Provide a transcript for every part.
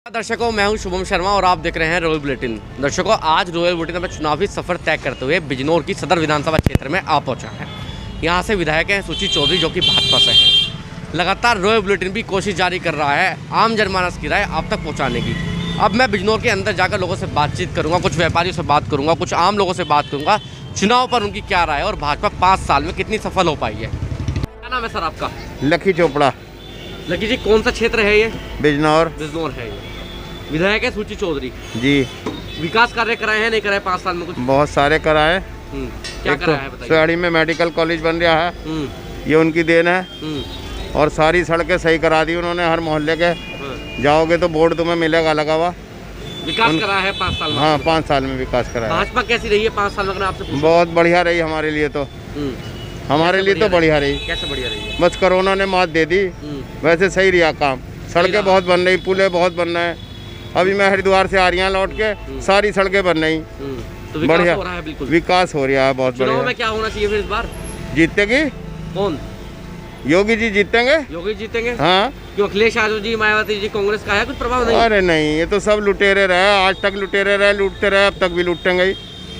दर्शकों, मैं हूं शुभम शर्मा और आप देख रहे हैं रॉयल बुलेटिन। दर्शकों, आज रॉयल बुलेटिन में चुनावी सफर तय करते हुए बिजनौर की सदर विधानसभा क्षेत्र में आ पहुंचा है। यहां से विधायक हैं सुची चौधरी, जो कि भाजपा से हैं। लगातार रॉयल बुलेटिन भी कोशिश जारी कर रहा है आम जनमानस की राय आप तक पहुँचाने की। अब मैं बिजनौर के अंदर जाकर लोगों से बातचीत करूँगा, कुछ व्यापारियों से बात करूँगा, कुछ आम लोगों से बात करूँगा, चुनाव पर उनकी क्या राय है और भाजपा 5 साल में कितनी सफल हो पाई है। क्या नाम है सर आपका? लकी चोपड़ा। लकी जी, कौन सा क्षेत्र है ये? बिजनौर। बिजनौर है ये। विधायक है सुची चौधरी जी। विकास कार्य कराए हैं, नहीं कराए 5 साल में? कुछ बहुत सारे कराए। क्या कराया है बताइए। सोयाड़ी में मेडिकल कॉलेज बन रहा है, ये उनकी देन है। और सारी सड़कें सही करा दी उन्होंने, हर मोहल्ले के जाओगे तो बोर्ड तुम्हें मिलेगा लगा हुआ। विकास कराया है 5 साल में? हाँ, 5 साल में विकास कराया। भाजपा कैसी रही है 5 साल में अगर आपसे पूछूं? बहुत बढ़िया रही हमारे लिए तो। हमारे लिए तो बढ़िया रही। कैसे बढ़िया रही है? बस कोरोना ने मात दे दी, वैसे सही रहा काम। सड़कें बहुत बन रही, पुलें बहुत बन रहे हैं। अभी मैं हरिद्वार से आ रही हूँ लौट के, सारी सड़कें बन रही। तो विकास बढ़िया हो रहा है, बिल्कुल विकास हो रहा है, बहुत बढ़िया। चुनाव में क्या होना चाहिए फिर इस बार? जीतेगी कौन? योगी जी जीतेंगे। योगी जीतेंगे? हाँ। क्यों, अखिलेश यादव जी, मायावती जी, कांग्रेस का है कुछ प्रभाव? नहीं। अरे नहीं, ये तो सब लुटेरे रहे, आज तक लुटेरे रहे, लूटते रहे, अब तक भी लूटेंगे ही।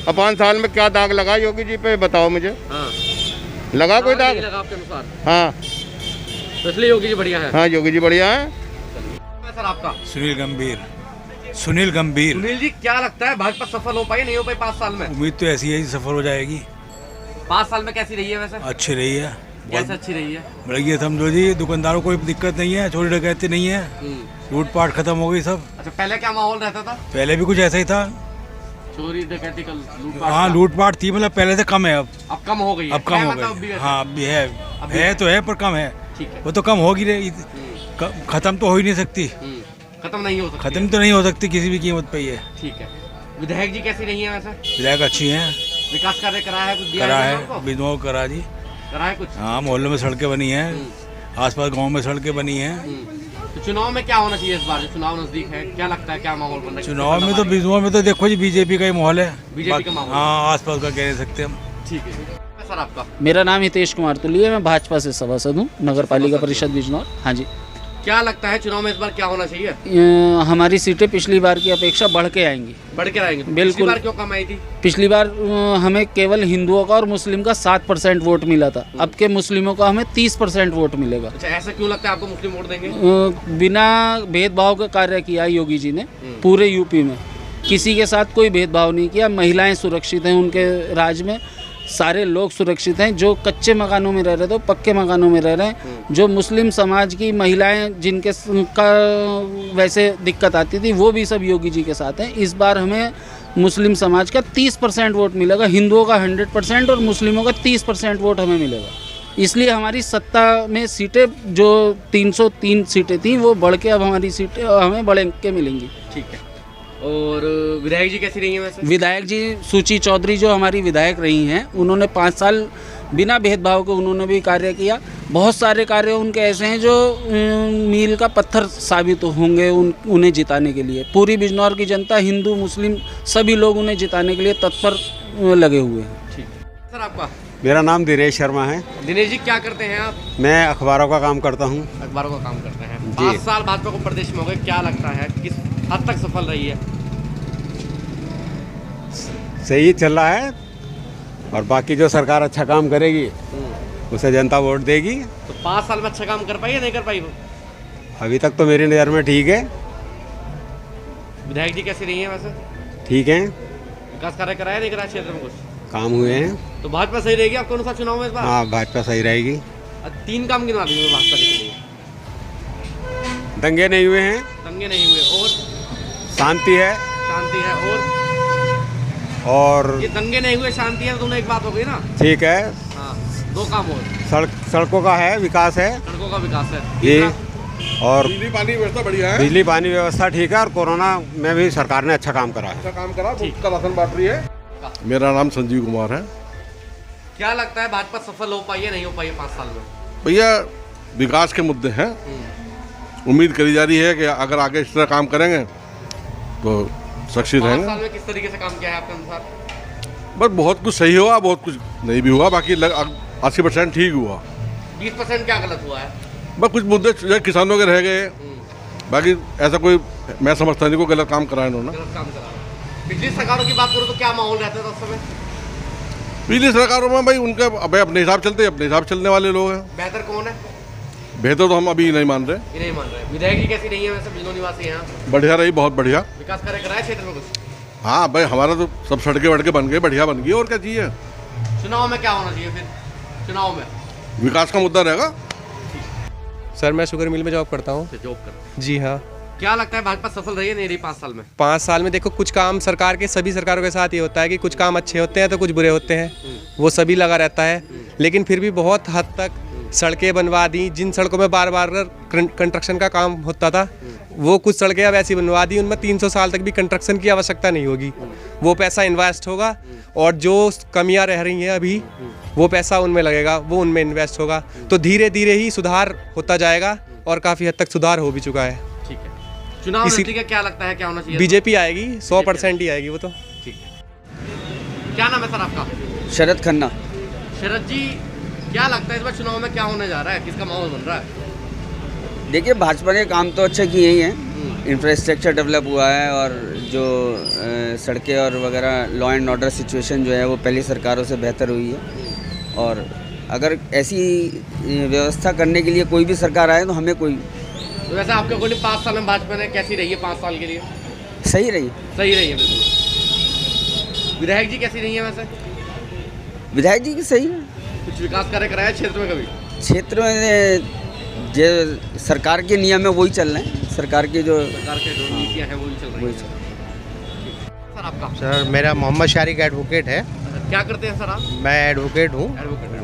अब 5 साल में क्या दाग लगा योगी जी पे, बताओ मुझे। हाँ। लगा कोई दाग? लगा आपके अनुसार? हाँ, तो इसलिए योगी जी बढ़िया है। हाँ, योगी जी बढ़िया है। सर आपका? सुनील गंभीर। सुनील जी, क्या लगता है भाजपा सफल हो पाई नहीं हो पाई 5 साल में? उम्मीद तो ऐसी है कि सफल हो जाएगी। 5 साल में कैसी रही है वैसे? अच्छी रही है, कैसे अच्छी रही है? बढ़िया। समझो जी, दुकानदारों को कोई दिक्कत नहीं है, चोरी डकैती नहीं है, लूटपाट खत्म हो गई सब। अच्छा, पहले क्या माहौल रहता था? पहले भी कुछ ऐसा ही था। चोरी डकैती का हाँ, लूटपाट थी, मतलब पहले से कम है। अब कम हो गई है। अब कम हो मतलब गई। हाँ, अब भी है तो है, पर कम है। ठीक है। वो तो कम होगी रही, खत्म तो हो ही नहीं सकती। खत्म नहीं हो सकती। खत्म तो नहीं हो सकती किसी भी कीमत पे ये। ठीक है। विधायक जी कैसी रही है वैसे? विधायक अच्छी हैं। विकास कार्य कराया है कुछ? दिया करा है है, बिजनौर करा जी। करा है कुछ? हाँ, मोहल्ले में सड़कें बनी हैं, आसपास गांव में सड़कें बनी हैं। तो चुनाव में क्या होना चाहिए इस बार? जो चुनाव नजदीक है, क्या लगता है क्या माहौल बनना चाहिए? चुनाव में तो बिजनौर में तो देखो जी, बीजेपी का ही माहौल है। बीजेपी का माहौल? हाँ, आसपास का कह नहीं सकते हम। ठीक है। सर आपका? मेरा नाम हितेश कुमार तुली है, मैं भाजपा से सभासद हूँ, नगर पालिका परिषद बिजनौर। हाँ जी। क्या लगता है चुनाव में इस बार क्या होना चाहिए? हमारी सीटें पिछली बार की अपेक्षा बढ़ के आएंगी। बढ़ के आएंगे? बिल्कुल। पिछली बार क्यों कम आई थी? पिछली बार हमें केवल हिंदुओं का और मुस्लिम का 7% वोट मिला था, अब के मुस्लिमों का हमें 30% वोट मिलेगा। अच्छा, ऐसा क्यों लगता है आपको मुस्लिम वोट देंगे? बिना भेदभाव का कार्य किया योगी जी ने पूरे यूपी में, किसी के साथ कोई भेदभाव नहीं किया। महिलाएं सुरक्षित हैं उनके राज में, सारे लोग सुरक्षित हैं। जो कच्चे मकानों में रह रहे थे वो पक्के मकानों में रह रहे हैं। जो मुस्लिम समाज की महिलाएं जिनके का वैसे दिक्कत आती थी, वो भी सब योगी जी के साथ हैं। इस बार हमें मुस्लिम समाज का 30% वोट मिलेगा, हिंदुओं का 100% और मुस्लिमों का 30% वोट हमें मिलेगा। इसलिए हमारी सत्ता में सीटें जो 303 सीटें थी, वो बढ़ के अब हमारी सीटें हमें बढ़ के मिलेंगी। ठीक है। और विधायक जी कैसी रही हैं वैसे? विधायक जी सुची चौधरी जो हमारी विधायक रही हैं, उन्होंने 5 साल बिना भेदभाव के उन्होंने भी कार्य किया। बहुत सारे कार्य उनके ऐसे हैं जो मील का पत्थर साबित होंगे उन्हें जिताने के लिए। पूरी बिजनौर की जनता, हिंदू मुस्लिम सभी लोग उन्हें जिताने के लिए तत्पर लगे हुए हैं। ठीक है। सर आपका? मेरा नाम दिनेश शर्मा है। दिनेश जी, क्या करते हैं आप? मैं अखबारों का काम करता हूँ। अखबारों का काम करते हैं। जी। 5 साल भाजपा को प्रदेश में हो गए, क्या लगता है किस हद तक सफल रही है? सही चल रहा है, और बाकी जो सरकार अच्छा काम करेगी उसे जनता वोट देगी। तो 5 साल में अच्छा काम कर पाई या नहीं कर पाई वो? अभी तक तो मेरी नज़र में ठीक है। विधायक जी कैसी रही हैं वैसे? ठीक है, विकास कार्य कराया नहीं करा क्षेत्र में कुछ? काम हुए हैं। तो भाजपा सही रहेगी आपके अनुसार चुनाव में इस बार? हाँ, भाजपा सही रहेगी। 3 काम गिनवा दीजिए भाजपा के लिए। दंगे नहीं हुए हैं, दंगे नहीं हुए, और शांति है। शांति है, और ये दंगे नहीं हुए, शांति है, दोनों एक बात हो गई ना? ठीक है। हाँ, 2 काम और। सड़कों का है, विकास है सड़कों का विकास है जी, और बिजली पानी व्यवस्था बढ़िया है। बिजली पानी व्यवस्था ठीक है, और कोरोना में भी सरकार ने अच्छा काम करा है। अच्छा काम करा, मुफ्त का राशन बांट रही है। मेरा नाम संजीव कुमार है। क्या लगता है भाजपा सफल हो पाई है नहीं हो पाई है 5 साल में? भैया, विकास के मुद्दे हैं। उम्मीद करी जा रही है कि अगर आगे इस तरह काम करेंगे तो सक्सेस 5 रहेंगे। साल में किस तरीके से काम किया है आपके अनुसार? बस बहुत कुछ सही हुआ, बहुत कुछ नहीं भी हुआ, बाकी 80% ठीक हुआ। 20% क्या गलत हुआ है? बस कुछ मुद्दे जो किसानों के रह गए, बाकी ऐसा कोई मैं समझता नहीं कोई गलत काम करा है इन्होंने। गलत काम करा। पिछली सरकारों की बात करो तो क्या माहौल रहता था उस समय? पिछली सरकारों में भाई उनके अब अपने हिसाब चलते, अपने हिसाब चलने वाले लोग हैं। बेहतर कौन है? बेहतर तो हम अभी नहीं मान रहे। ये नहीं मान रहे। विधायक जी कैसी नहीं है वैसे बिजनौर निवासी यहाँ? बढ़िया रही, बहुत बढ़िया। विकास कार्य कराया क्षेत्र में कुछ? हाँ भाई, हमारा तो सब सड़के वड़के बन गए, बढ़िया बन गई, और क्या चाहिए। चुनाव में क्या होना चाहिए फिर? चुनाव में विकास का मुद्दा रहेगा। सर मैं शुगर मिल में जॉब करता हूँ। जॉब कर। जी हाँ। क्या लगता है भाजपा सफल रही है नहीं रही 5 साल में? 5 साल में देखो, कुछ काम सरकार के, सभी सरकारों के साथ ये होता है कि कुछ काम अच्छे होते हैं तो कुछ बुरे होते हैं, वो सभी लगा रहता है। लेकिन फिर भी बहुत हद तक सड़कें बनवा दी। जिन सड़कों में बार बार कंस्ट्रक्शन का काम होता था, वो कुछ सड़कें अब ऐसी बनवा दी उनमें 300 साल तक भी कंस्ट्रक्शन की आवश्यकता नहीं होगी। वो पैसा इन्वेस्ट होगा और जो कमियां रह रही हैं अभी, वो पैसा उनमें लगेगा, वो उनमें इन्वेस्ट होगा। तो धीरे धीरे ही सुधार होता जाएगा और काफ़ी हद तक सुधार हो भी चुका है। ठीक है। चुनाव नजदीक है, क्या लगता है क्या होना चाहिए? बीजेपी आएगी, 100% ही आएगी वो तो। ठीक है। क्या नाम है सर आपका? शरद खन्ना। शरद जी, क्या लगता है इस बार चुनाव में क्या होने जा रहा है? किसका माहौल बन रहा है? देखिए, भाजपा ने काम तो अच्छे किए ही हैं। इंफ्रास्ट्रक्चर डेवलप हुआ है और जो सड़कें और वगैरह लॉ एंड ऑर्डर सिचुएशन जो है वो पहली सरकारों से बेहतर हुई है। और अगर ऐसी व्यवस्था करने के लिए कोई भी सरकार आए तो हमें कोई। तो वैसे आपके अकॉर्डिंग 5 साल में भाजपा ने कैसी रही है 5 साल के लिए? सही रही। सही रही है बिल्कुल। विधायक जी कैसी रही है वैसे? विधायक जी की सही है। कुछ विकास कार्य कराया क्षेत्र में कभी? क्षेत्र में जो सरकार के नियम है वही चल रहे हैं। सरकार की जो नीतियाँ हैं वो भी चल रही वही हैं। चल। सर आपका? सर मेरा मोहम्मद शारिक एडवोकेट है। क्या करते हैं सर आप? मैं एडवोकेट हूँ। एडवोकेट हैं।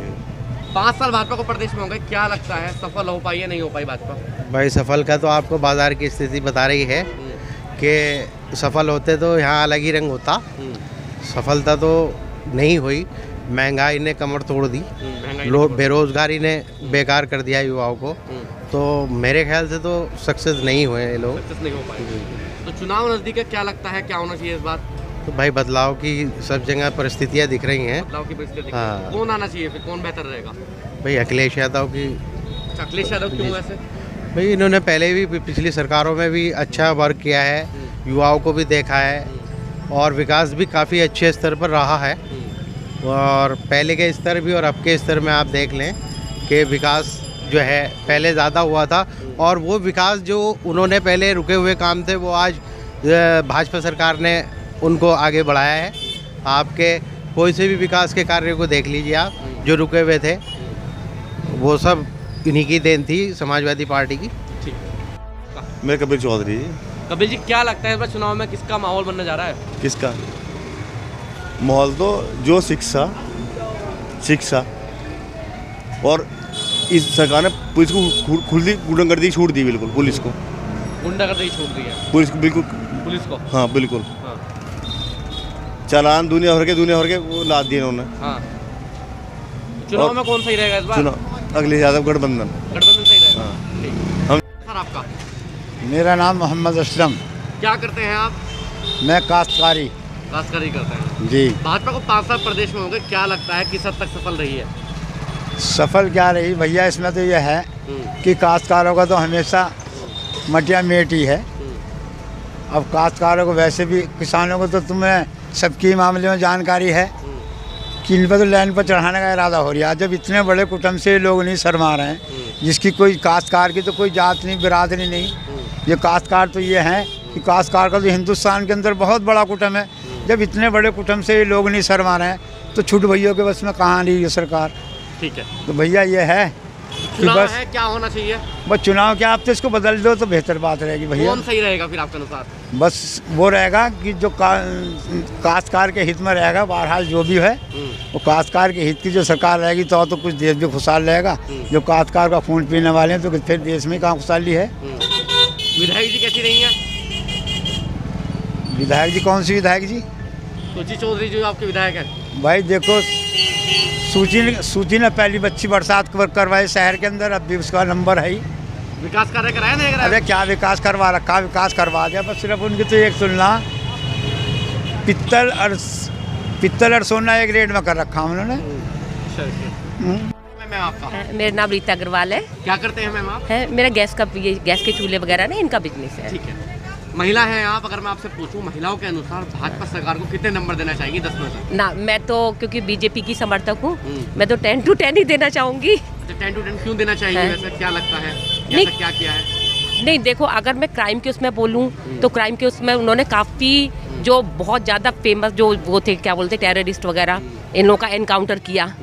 5 साल भाजपा को प्रदेश में हो गए, क्या लगता है सफल हो पाई या नहीं हो पाई भाजपा? भाई सफल का तो आपको बाज़ार की स्थिति बता रही है कि सफल होते तो यहाँ अलग ही रंग होता। सफलता तो नहीं हुई। महंगाई ने कमर तोड़ दी, लोग बेरोजगारी ने बेकार कर दिया युवाओं को। तो मेरे ख्याल से तो सक्सेस नहीं हुए ये लोग। सक्सेस नहीं हो पाए। तो चुनाव नजदीक है, क्या लगता है क्या होना चाहिए इस बार? तो भाई बदलाव की सब जगह परिस्थितियाँ दिख रही हैं। बदलाव की परिस्थिति। हाँ। कौन आना चाहिए फिर? कौन बेहतर रहेगा? भाई अखिलेश यादव की। अखिलेश यादव क्यों वैसे? भाई इन्होंने पहले भी पिछली सरकारों में भी अच्छा वर्क किया है, युवाओं को भी देखा है और विकास भी काफ़ी अच्छे स्तर पर रहा है। और पहले के स्तर भी और अब के स्तर में आप देख लें कि विकास जो है पहले ज़्यादा हुआ था और वो विकास जो उन्होंने पहले रुके हुए काम थे वो आज भाजपा सरकार ने उनको आगे बढ़ाया है। आपके कोई से भी विकास के कार्य को देख लीजिए आप, जो रुके हुए थे वो सब इन्हीं की देन थी, समाजवादी पार्टी की। मैं कपिल चौधरी। कपिल जी, क्या लगता है इस बार चुनाव में किसका माहौल बनने जा रहा है? किसका माहौल? तो जो शिक्षा और इस सरकार ने पुलिस को खुली गुंडागर्दी छूट दी, बिल्कुल पुलिस को गुंडागर्दी छूट दी है पुलिस को, बिल्कुल पुलिस को। हाँ बिल्कुल। हाँ। चालान दुनिया भर के वो लाद दिए उन्होंने। हाँ। चुनाव में कौन सही रहेगा इस बार? चुनाव अखिलेश यादव गठबंधन। गठबंधन सही रहेगा। हाँ। सर आपका? मेरा नाम मोहम्मद असलम। क्या करते हैं आप? मैं काश्तकारी करते हैं जी। भाजपा को 5 साल प्रदेश में हो गए, क्या लगता है किस हद तक सफल रही है? सफल क्या रही भैया, इसमें तो यह है कि काश्तकारों का तो हमेशा मटिया मेट ही है। अब काश्तकारों को वैसे भी, किसानों को तो तुम्हें सबके मामले में जानकारी है कि इन पर तो लाइन पर चढ़ाने का इरादा हो रहा है। जब इतने बड़े कुटुंब से लोग नहीं शर्मा रहे हैं, जिसकी कोई काश्तकार की तो कोई जात नहीं, बिरादरी नहीं, ये काश्तकार तो ये हैं कि काश्तकार का तो हिंदुस्तान के अंदर बहुत बड़ा कुटुंब है। जब इतने बड़े कुटुंब से ये लोग नहीं शर्मा रहे हैं तो छोटे भैया के बस में कहाँ रही है सरकार। ठीक है। तो भैया ये है कि बस है, क्या होना चाहिए? बस चुनाव क्या, आप तो इसको बदल दो तो बेहतर बात रहेगी भैया। कौन सही रहेगा फिर आपके अनुसार? बस वो रहेगा कि जो काश्तकार के हित में रहेगा। बहरहाल जो भी है वो काश्तकार के हित की जो सरकार रहेगी तो कुछ देश भी खुशहाल रहेगा। जो काश्तकार का खून पीने वाले हैं तो फिर देश में कहाँ खुशहाली है। विधायक जी कैसी रही हैं? विधायक जी कौन सी विधायक जी? सुची चौधरी जो आपके विधायक है। भाई देखो, सूची ने पहली बच्ची बरसात करवाई शहर के अंदर, अब भी उसका नंबर है ही। विकास कार्य कराया नहीं कराया? अरे क्या विकास करवा रखा, विकास करवा दिया। बस सिर्फ उनकी तो एक तुलना पित्तल और सोना एक रेट में कर रखा उन्होंने। मैम आपका? मेरा नाम रीता अग्रवाल है। क्या करते हैं मैम आप? है मेरा गैस के चूल्हे वगैरह ना इनका बिजनेस है। ठीक है। महिला हैं आप, अगर मैं आपसे पूछूं महिलाओं के अनुसार भाजपा सरकार को कितने नंबर देना चाहेंगी 10 में से? ना मैं तो क्योंकि बीजेपी की समर्थक हूँ, मैं तो 10 to 10 ही देना चाहूँगी। 10 to 10 क्यों देना चाहिए वैसे, क्या लगता है? नहीं, क्या किया है? नहीं देखो, अगर मैं क्राइम के उसमें बोलूँ तो क्राइम के उसमें उन्होंने काफ़ी जो बहुत ज़्यादा फेमस जो वो थे, क्या बोलते, टेररिस्ट वगैरह, इन लोगों का एनकाउंटर किया।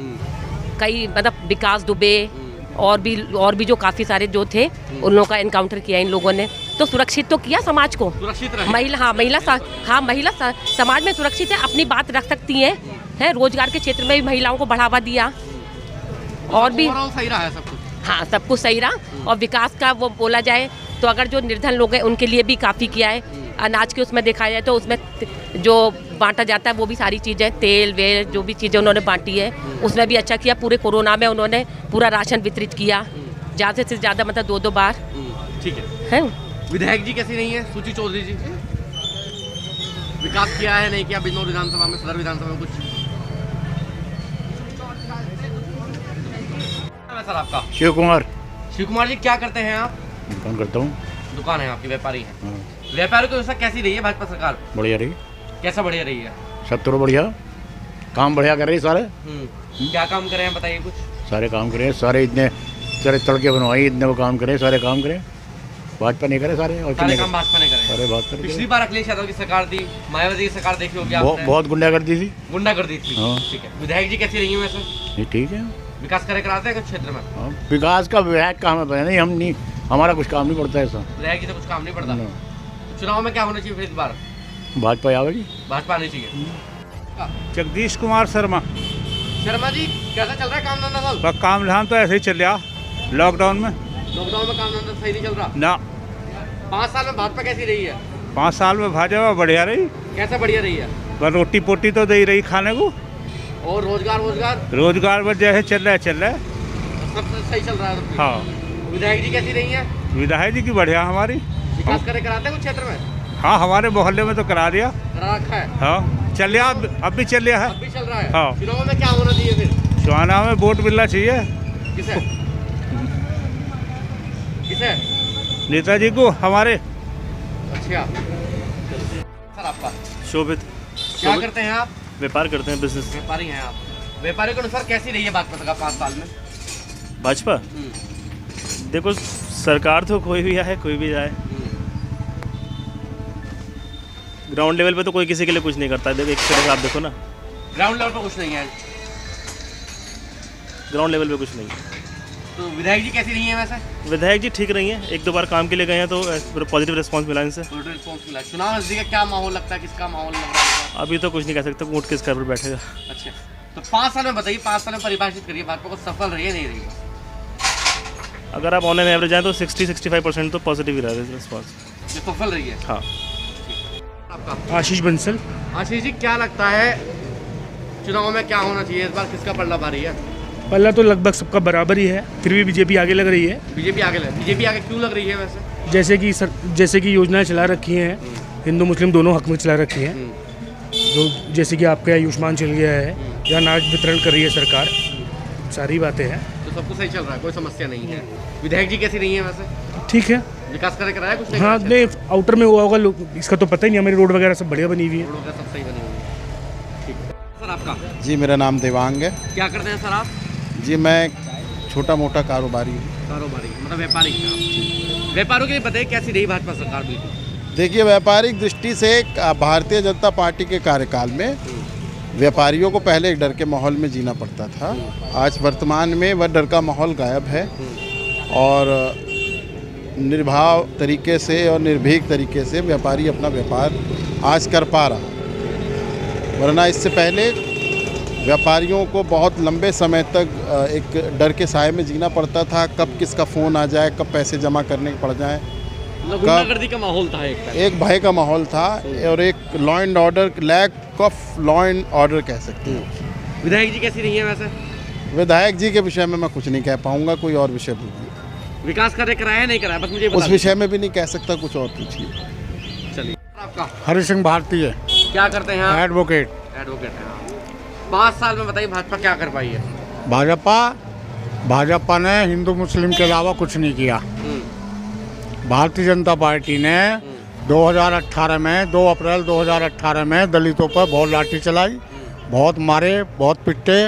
कई मतलब विकास दुबे और भी जो काफ़ी सारे जो थे उन लोगों का एनकाउंटर किया इन लोगों ने। तो सुरक्षित तो किया समाज को। सुरक्षित रहे। महिला समाज में सुरक्षित है, अपनी बात रख सकती हैं। रोजगार के क्षेत्र में भी महिलाओं को बढ़ावा दिया और भी सही रहा है सब कुछ। हाँ, सब कुछ सही रहा। और विकास का वो बोला जाए तो अगर जो निर्धन लोग हैं उनके लिए भी काफ़ी किया है। अनाज के उसमें देखा जाए तो उसमें जो बांटा जाता है वो भी सारी चीज़ें, तेल वेल जो भी चीज़ें उन्होंने बांटी है उसमें भी अच्छा किया। पूरे कोरोना में उन्होंने पूरा राशन वितरित किया, ज़्यादा से ज़्यादा, मतलब 2-2 बार। ठीक है। विधायक जी कैसी नहीं है सुची चौधरी जी? विकास किया है नहीं किया बिजनौर विधानसभा में, सदर विधानसभा में कुछ? सर आपका? शिव कुमार। शिव कुमार जी क्या करते हैं आप? दुकान करता हूँ। दुकान है आपकी, व्यापारी है? व्यापारी को ऐसा कैसी रही है भाजपा सरकार? बढ़िया रही। कैसा बढ़िया रही है? सब तो बढ़िया, काम बढ़िया कर रही सारे। क्या काम करे हैं बताइए कुछ? सारे काम करे, सारे इतने सारे तड़के बनवाई, इतने वो काम करे, सारे काम करे। भाजपा नहीं करे सारे, और सारे काम भाजपा ने करे। सारे भाजपा। पिछली बार अखिलेश यादव की सरकार थी, मायावती की सरकार देखी होगी आपने? बहुत गुंडागर्दी थी। गुंडागर्दी थी। ठीक है। विधायक जी कैसी रही है वैसे? ठीक है। विकास कराते हैं कुछ क्षेत्र में? विकास का विधायक काम है नहीं, हम नहीं, हमारा कुछ काम नहीं पड़ता ऐसा। विधायक जी से कुछ काम नहीं पड़ता। चुनाव में क्या होना चाहिए फिर इस बार? भाजपा आवेगी। भाजपा आनी चाहिए। जगदीश कुमार शर्मा। शर्मा जी कैसा चल रहा है काम धंधा? काम धाम तो ऐसे ही चल रहा लॉकडाउन में। लॉकडाउन में काम धंधा सही नहीं चल रहा ना। 5 साल में भाजपा कैसी रही है? 5 साल में भाजपा बढ़िया रही। कैसा बढ़िया रही है? बस रोटी पोटी तो दे रही खाने को। और रोजगार बस जैसे चल रहा है सब सही चल रहा है। हाँ। विधायक जी कैसी रही है? विधायक जी की बढ़िया हमारी। विकास कराते हैं कुछ क्षेत्र में? हाँ, हमारे मोहल्ले में तो करा दिया। करा रखा है। हाँ, चल रहा, अब भी चल रहा है। अब भी चल रहा है। हाँ। चुनाव में क्या होना चाहिए फिर? चुनाव में वोट मिलना चाहिए। किसे? नेताजी को हमारे। अच्छा। सर आपका? शोभित। क्या करते हैं आप? व्यापार करते हैं, बिजनेस। व्यापारी हैं आप। व्यापारी के अनुसार कैसी रही है भाजपा सरकार 5 साल में? भाजपा देखो, सरकार तो कोई भी आए कोई भी जाए, ग्राउंड लेवल पे तो कोई किसी के लिए कुछ नहीं करता है। देखो एक तरह से आप देखो ना, ग्राउंड लेवल पे कुछ नहीं है। ग्राउंड लेवल पे कुछ नहीं है। तो विधायक जी कैसी रही है वैसे? विधायक जी ठीक रही हैं, 1-2 बार काम के लिए गए हैं तो पॉजिटिव रिस्पांस मिला इनसे। पॉजिटिव रिस्पांस मिला। चुनाव नजदीक है, क्या माहौल लगता है, किसका माहौल लग रहा है? अभी तो कुछ नहीं कह सकते, वोट किस पर बैठेगा। अच्छा, तो 5 साल में बताइए, 5 साल में परिभाषित करिए भाजपा को सफल रही है नहीं रही? अगर आप ऑनलाइन एवरेज जाए तो 60-65% तो पॉजिटिव ही रहा है रिस्पांस। ये सफल रही है। हाँ। आपका? आशीष बंसल। आशीष जी क्या लगता है चुनाव में क्या होना चाहिए इस बार, किसका पलड़ा भारी है? पहला तो लगभग सबका बराबर ही है, फिर भी बीजेपी आगे लग रही है। बीजेपी आगे क्यों लग रही है वैसे? जैसे कि योजनाएं चला रखी हैं, हिंदू मुस्लिम दोनों हक में चला रखी हैं। जो जैसे कि आपके आयुष्मान चल गया है या अनाज वितरण कर रही है सरकार, सारी बातें हैं। तो सब कुछ सही चल रहा है, कोई समस्या नहीं है। विधायक जी कैसी रही है वैसे? ठीक है। विकास कराया कुछ नहीं? हाँ, नहीं, आउटर में हुआ होगा, इसका तो पता ही नहीं। हमारी रोड वगैरह सब बढ़िया बनी हुई है। रोड सब सही बनी हुई है। ठीक है। सर आपका? जी मेरा नाम देवांग है। क्या करते हैं सर आप? जी मैं छोटा मोटा कारोबारी हूँ। कारोबारी मतलब व्यापारी हैं? व्यापारियों के लिए बताइए कैसी रही भाजपा सरकार? बिल्कुल देखिए, व्यापारिक दृष्टि से भारतीय जनता पार्टी के कार्यकाल में व्यापारियों को पहले एक डर के माहौल में जीना पड़ता था। आज वर्तमान में वह डर का माहौल गायब है और निर्भाव तरीके से और निर्भीक तरीके से व्यापारी अपना व्यापार आज कर पा रहा। वरना इससे पहले व्यापारियों को बहुत लंबे समय तक एक डर के साए में जीना पड़ता था। कब किसका फ़ोन आ जाए, कब पैसे जमा करने पड़ जाए, गुंडागर्दी का माहौल था। एक भय का माहौल था और एक law and order, lack of law and order कह सकते हैं। विधायक जी कैसी रही है वैसे? विधायक जी के विषय में मैं कुछ नहीं कह पाऊंगा, कोई और विषय पूछिए। विकास कार्य कराया नहीं कराया बस मुझे उस विषय में भी नहीं कह सकता, कुछ और पूछिए। चलिए। आपका? हरि सिंह भारतीय। क्या करते हैं आप? एडवोकेट है। 5 साल में बताइए भाजपा क्या कर पाई है? भाजपा भाजपा ने हिंदू मुस्लिम के अलावा कुछ नहीं किया। भारतीय जनता पार्टी ने 2018 में 2 अप्रैल 2018 में दलितों पर बहुत लाठी चलाई, बहुत मारे, बहुत पिटे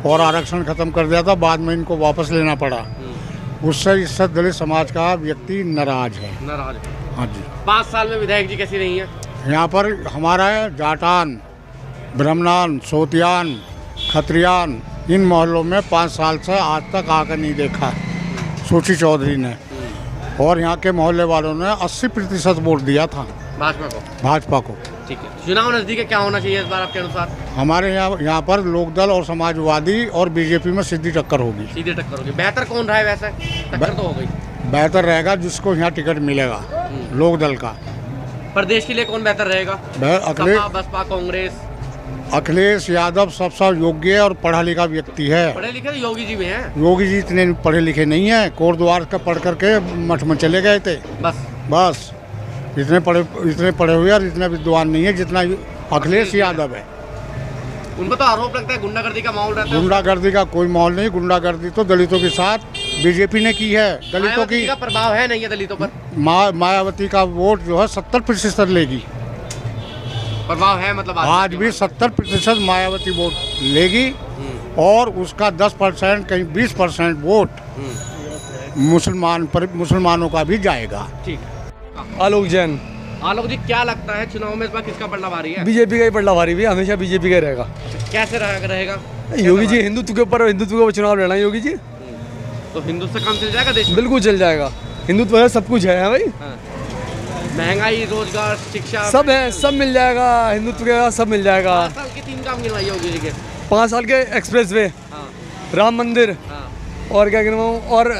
और आरक्षण खत्म कर दिया था। बाद में इनको वापस लेना पड़ा। उससे इससे दलित समाज का व्यक्ति नाराज है। नाराज है। हाँ जी। 5 साल में विधायक जी कैसी रही हैं? यहाँ पर हमारा जाटान, ब्राह्मणान, सोतियान, खत्रियान, इन मोहल्लों में 5 साल से आज तक आकर नहीं देखा सुची चौधरी ने। और यहाँ के मोहल्ले वालों ने 80% वोट दिया था भाजपा को। ठीक है, चुनाव नजदीक है, क्या होना चाहिए इस बार आपके अनुसार? हमारे यहाँ पर लोकदल और समाजवादी और बीजेपी में सीधी टक्कर होगी। सीधी टक्कर होगी। बेहतर कौन रहा है वैसे? टक्कर तो हो गई। बेहतर रहेगा जिसको यहाँ टिकट मिलेगा लोकदल का। प्रदेश के लिए कौन बेहतर रहेगा? सपा, बसपा, कांग्रेस? अखिलेश यादव सबसे योग्य और पढ़ा लिखा व्यक्ति है। पढ़े लिखे तो योगी जी भी हैं। योगी जी इतने पढ़े लिखे नहीं हैं, कोट द्वार का पढ़ करके मठ में चले गए थे। बस इतने पढ़े हुए और इतने विद्वान नहीं है जितना अखिलेश यादव है। उन पर तो आरोप लगता है गुंडागर्दी का माहौल रहता है। गुंडागर्दी का कोई माहौल नहीं। गुंडागर्दी तो दलितों के साथ बीजेपी ने की है। दलितों की का प्रभाव है नहीं है दलितों पर? मायावती का वोट जो है 70% लेगी। प्रभाव है मतलब आज भी 70% मायावती वोट लेगी और उसका 10% कहीं 20% वोट मुसलमानों का भी जाएगा। ठीक। आलोक जैन। आलोक जी, क्या लगता है चुनाव में इस बार किसका पलड़ा भारी है? बीजेपी का ही पलड़ा भारी भी, हमेशा बीजेपी का ही रहेगा। कैसे रहेगा? योगी जी हिंदुत्व के ऊपर हिंदुत्व के ऊपर चुनाव लड़ना है योगी जी। तो हिंदुत्व से काम चल जाएगा देश में? बिल्कुल चल जाएगा। हिंदुत्व है, सब कुछ है भाई। महंगाई, रोजगार, शिक्षा सब है, सब मिल जाएगा। हिंदुत्व के सब मिल जाएगा। 5 साल के 3 काम गिनवाइए योगी जी के। 5 साल के एक्सप्रेसवे, राम मंदिर और क्या गिनवाऊं, और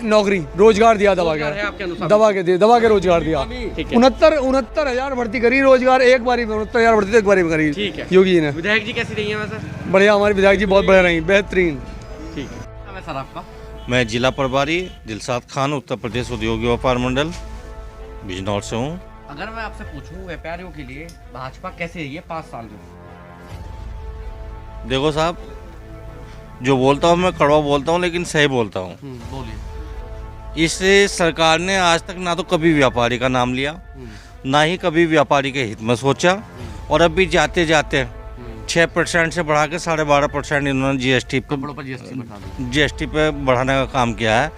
नौकरी, रोजगार दिया दबा के रोजगार दिया। 69,000 भर्ती करी रोजगार एक बारी में, 69,000 भर्ती एक बारी में करी। ठीक है। योगी जी ने। विधायक जी कैसी रही है वैसे? बढ़िया, हमारे विधायक जी बहुत बढ़िया रही, बेहतरीन। ठीक है। सर आपका? मैं जिला प्रभारी दिलशाद खान, उत्तर प्रदेश उद्योग व्यापार मंडल बिजनौर से हूँ। अगर मैं आपसे पूछूं व्यापारियों के लिए भाजपा कैसे रही है 5 साल में? देखो साहब, जो बोलता हूँ मैं कड़वा बोलता हूँ लेकिन सही बोलता हूँ। बोलिए। इस सरकार ने आज तक ना तो कभी व्यापारी का नाम लिया, ना ही कभी व्यापारी के हित में सोचा, और अभी जाते जाते 6% से बढ़ा के 12.5% इन्होंने जीएसटी पे बढ़ाने का काम किया है,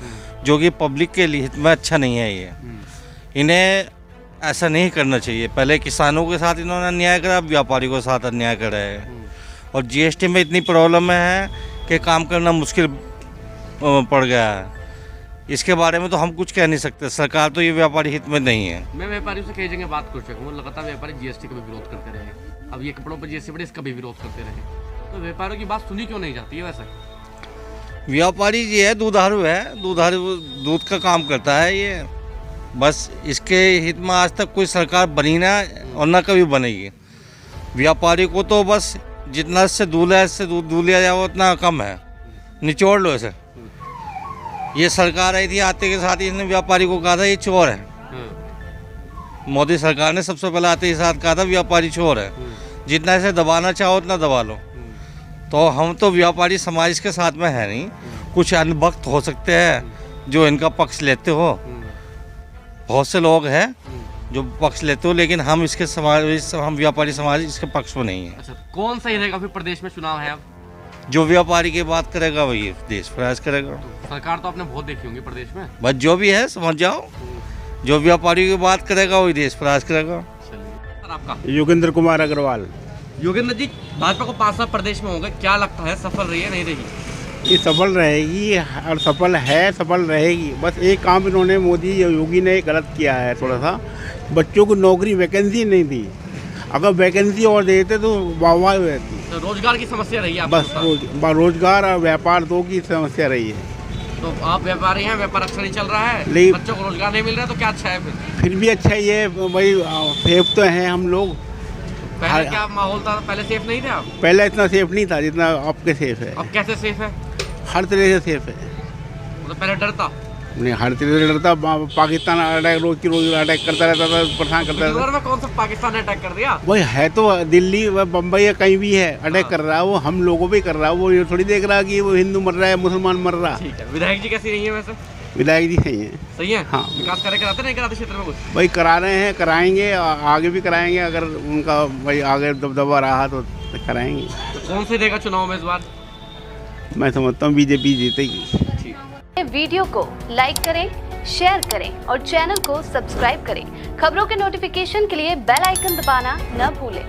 जो कि पब्लिक के लिए हित में अच्छा नहीं है। ये इन्हें ऐसा नहीं करना चाहिए। पहले किसानों के साथ इन्होंने अन्याय करा, अब व्यापारियों के साथ अन्याय कर रहे हैं। और जीएसटी में इतनी प्रॉब्लम है कि काम करना मुश्किल पड़ गया है। इसके बारे में तो हम कुछ कह नहीं सकते। सरकार तो ये व्यापारी हित में नहीं है। मैं व्यापारियों से कई जगह बात कर चुका हूँ, लगातार व्यापारी जीएसटी का भी विरोध करते रहे। अब ये कपड़ों पर जीएसटी बढ़े, इसका भी विरोध करते रहे। तो व्यापारियों की बात सुनी क्यों नहीं जाती है वैसे? व्यापारी जी है, दूधारू है, दूध का काम करता है ये। बस इसके हित में आज तक कोई सरकार बनी ना और ना कभी बनेगी। व्यापारी को तो बस जितना इससे दूध लिया जाए उतना कम है, निचोड़ लो इसे। ये सरकार आई थी, आते के साथ ही इसने व्यापारी को कहा था ये चोर है। मोदी सरकार ने सबसे पहले आते के साथ कहा था व्यापारी चोर है, जितना इसे दबाना चाहो उतना दबा लो। तो हम तो व्यापारी समाज के साथ में है नहीं। कुछ अनभक्त हो सकते हैं जो इनका पक्ष लेते हो, बहुत से लोग हैं जो पक्ष लेते हो, लेकिन हम इसके हम व्यापारी समाज इसके पक्ष में नहीं है। अच्छा, कौन सही रहेगा फिर? प्रदेश में चुनाव है अब, जो व्यापारी की बात करेगा वही देश प्रयास करेगा। सरकार तो आपने बहुत देखी होंगी प्रदेश में। बस जो भी है समझ जाओ, जो व्यापारी की बात करेगा वही देश प्रयास करेगा। सर आपका? योगेंद्र कुमार अग्रवाल। योगेंद्र जी, भाजपा को 5 साल प्रदेश में होगा, क्या लगता है सफल रही है नहीं रही? ये सफल रहेगी और सफल है, सफल रहेगी। बस एक काम इन्होंने मोदी योगी ने गलत किया है थोड़ा सा, बच्चों को नौकरी वैकेंसी नहीं दी। अगर वैकेंसी और देते तो वाह रहती। तो रोजगार की समस्या रही है बस रोजगार और व्यापार दो की समस्या रही है। तो आप व्यापारी हैं, व्यापार अच्छा नहीं चल रहा है, बच्चों को रोजगार नहीं मिल रहा है, तो क्या अच्छा है फिर भी अच्छा ये भाई सेफ तो हैं हम लोग। पहले क्या माहौल था? पहले सेफ नहीं थे आप? पहले इतना सेफ नहीं था जितना अब के सेफ है। अब कैसे सेफ है? हर तरह से सेफ है। मतलब पहले डर था? अपने हर चीज़ से डरता। पाकिस्तान अटैक रोज की रोज अटैक करता रहता था, परेशान करता रहता बिजनौर में कौन सा पाकिस्तान ने अटैक कर दिया? वही है तो दिल्ली व बम्बई या कहीं भी है अटैक कर रहा है, वो हम लोगों पे कर रहा है। वो ये थोड़ी देख रहा कि वो हिंदू मर रहा है मुसलमान मर रहा। ठीक है, विधायक जी कैसी रही है वैसे? विधायक जी सही है। सही है? हाँ। विकास कार्य कराते नहीं कराते क्षेत्र में कुछ? भाई करा रहे हैं, कराएंगे, आगे भी कराएंगे। अगर उनका भाई आगे दबदबा रहा तो कराएंगे। तो कौन से देगा चुनाव में इस बार? मैं समझता हूँ बीजेपी जीतेगी। वीडियो को लाइक करें, शेयर करें और चैनल को सब्सक्राइब करें। खबरों के नोटिफिकेशन के लिए बेल आइकन दबाना न भूलें।